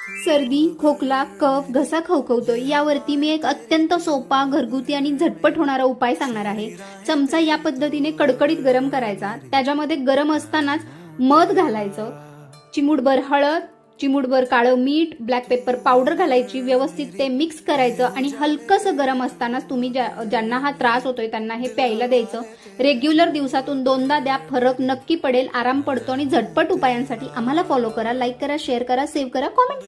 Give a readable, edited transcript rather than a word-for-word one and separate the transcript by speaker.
Speaker 1: सर्दी, खोकला, कफ, घसा खवखवतोय यावरती मी एक अत्यंत सोपा, घरगुती आणि झटपट होणारा उपाय सांगणार आहे। चमचा या पद्धतीने कडकडीत गरम करायचा, त्याच्यामध्ये गरम असतानाच मध घालायचं, चिमूटभर हळद, चिमूटभर काळं मीठ, ब्लॅक पेपर पावडर घालायची, व्यवस्थित ते मिक्स करायचं आणि हलकसं गरम असतानाच तुम्ही ज्यांना हा त्रास होतोय त्यांना हे प्यायला द्यायचं। रेग्युलर दिवसातून 2दा द्या, फरक नक्की पडेल, आराम पडतो आणि झटपट उपायांसाठी आम्हाला फॉलो करा, लाईक करा, शेअर करा, सेव्ह करा, कॉमेंट